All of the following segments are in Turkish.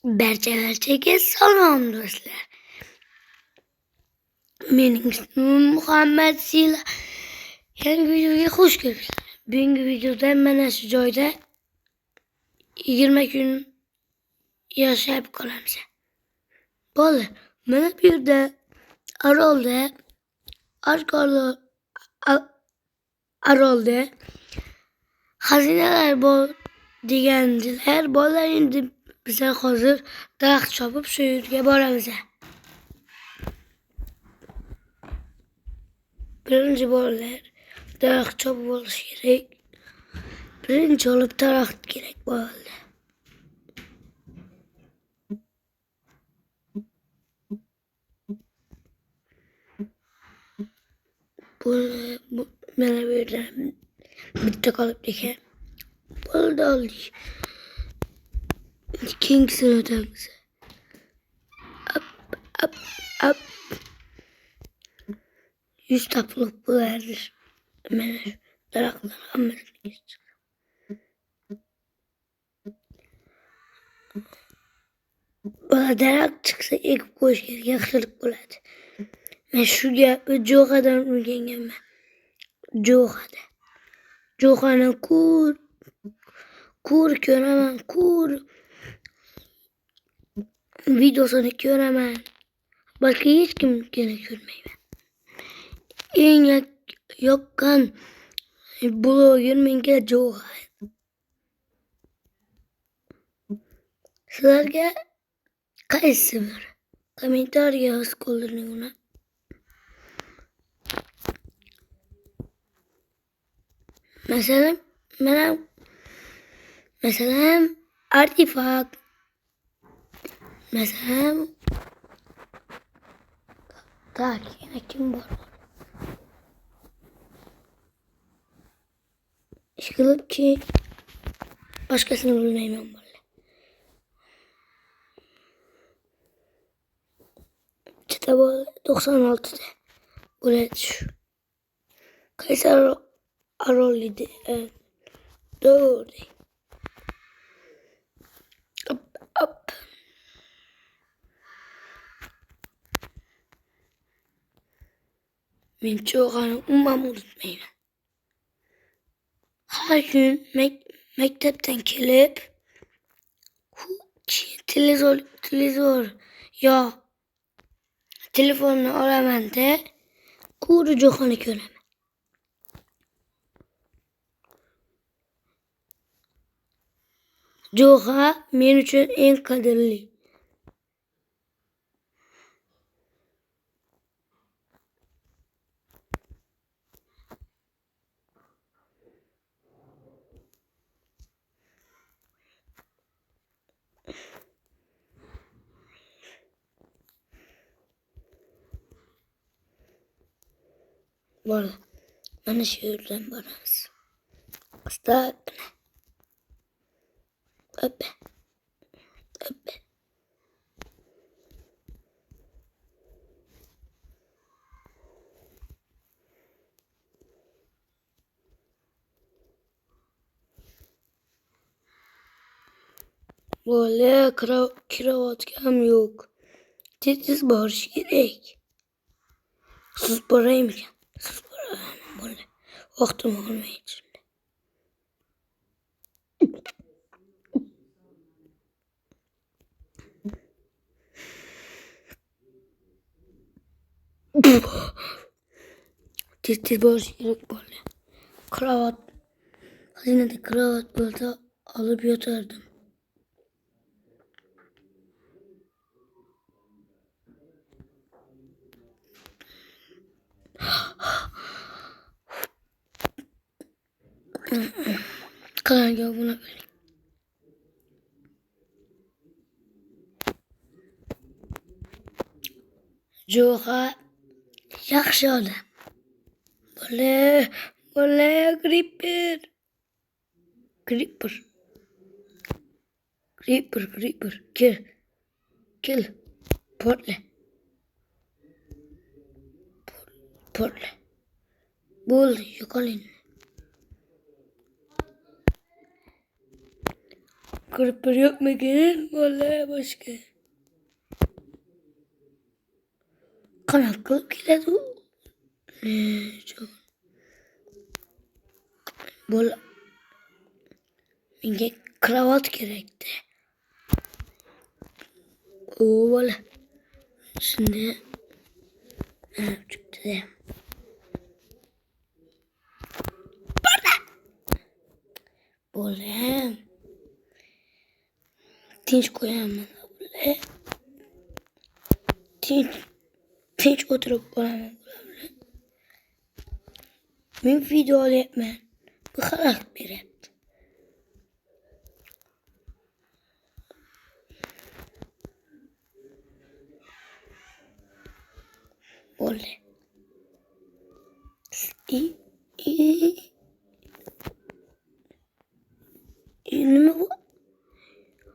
Barchalarga salom do'stlar. Mening ismim Muhammad Sila. Yangi videoga xush kelibsizlar. Bugungi videoda mana shu joyda 20 kun yashab qolamiz. Bo'ldi. Mana bu yerda Arolda Arolda xazinalar bor degandilar. Bolalar endi biz hozir daraxt chopib shu yerga boramiz. Birinchi bolalar daraxt chopib olish kerak. Birinchi olib daraxt kerak bo'ldi. Mana bu yerda bitta qolibdi ekan. Bo'ldi oldik. Ikkinchisini o'tamiz. Up. 100 taplık bulardır. Mana shu daraxtlar hammasini daraxt chiqsa ekib qo'yish kerak, yaxshilik bo'ladi. Men shu gapni Jo'xadan o'rganganman. Jo'xani ko'raman, videosini ko'raman. Balki hech kimnikini ko'rmayman. Eng yoqqan bloger menga Jo'xa. Sizlarga qaysi bir kommentariya yozib qoldiring uni. Masalan, artefakt. Masalan, tak, yana kim bor? İşkılıp ki başkasını bilmeymem böyle. İşte bu 96'da böyle şu. Kaysar Arol'ydı. Doğru. Up. Men Jo'xani umuman unutmayman. Her gün mektepten kelib telefonni olaman da Quri Jo'xani ko'raman. Jo'xa men uchun eng qadrli. Voilà. Mana shu yerdan boramiz. Stop. Up. Böyle kravatgam yok. Tez borish kerak. Siz boraymikan? Siz boraman böyle. Vaqtim olmaydi şimdi. Tez borish kerak böyle. Xazinada kravat bo'lsa olib yotardim. Kanalga abone bo'ling. Jo'xa yaxshi odam. Bola Creeper. Kill. Portla. Bo'ldi, yo'qoling. Creeper yok mu gelin? Vallahi başka. Kanak kılıp geledi. Çok. Böyle. Minge kravat gerekti. Oo böyle. Şimdi. Ne çıktı de. Böyle. Tinç koyamam. Böyle. Tinç oturup koyamam. Ben video yapmam. Bıkarak bir hep. Böyle. İyi. Ne bu?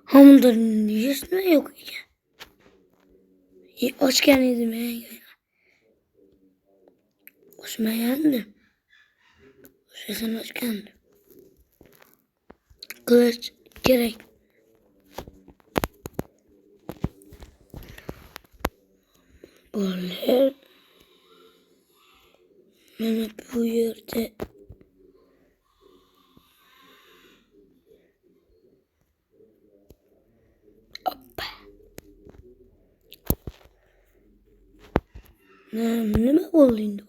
Hamurların yüzüne yok ya. Aç kendiydim ya. Hoşuma geldi. Sen aç kendin. Kılıç gerek. Böyle. Ben hep bu yerde. Hoppa. Ne mi oldu?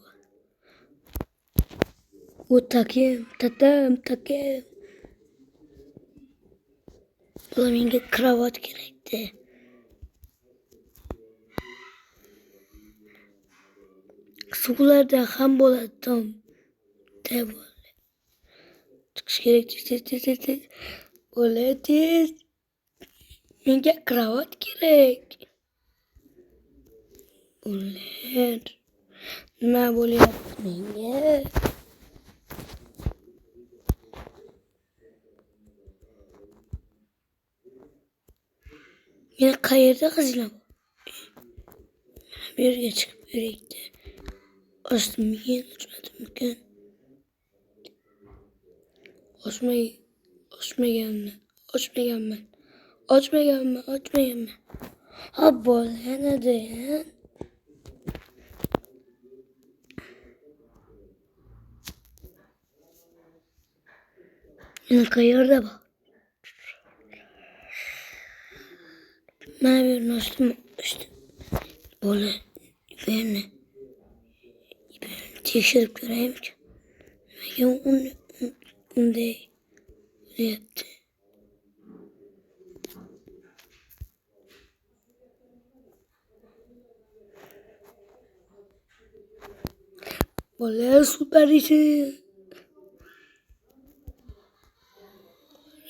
O takayım, takayım. Ulan yenge kravat gerekti. Sularda ham bo'ladim. De böyle. Çıkış gerekti. Böyle tez. Yenge kravat gerek. Ulan. Ne böyle yaptın yenge? Yine kayırda kızla. Bir geçip bir gitti. Açtım yiyin açmadım mükemmel. Açma gelme. Açma gelme. Ha böyle ne diyen? Yine kayırda bak. Ne yapıyorsun açtım. Böyle ben tekşirip göreyim ki. Ya onu değil. Ne yaptı? Böyle süper işi.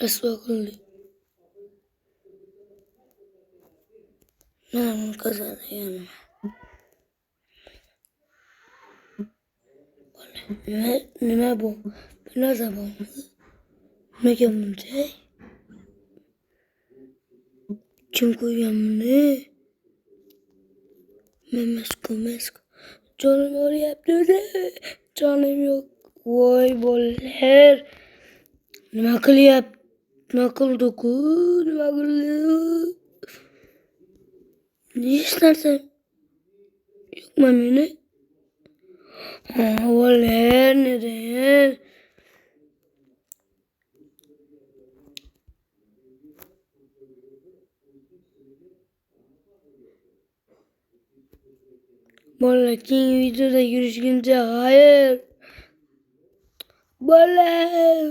Nasıl bakıldı? Ne kazandı yani? Ne bu? Ne zaman? Ne yapınca? Çünkü yanımda mesko. Canım öyle yaptı da canım yok. Vay boller. Ne akıl yap? Ne akıl doku? Ne akıl? Ne istersen? Yok memnun. Ha boller neden? Boller kim videoda görüşünce hayır. Boller.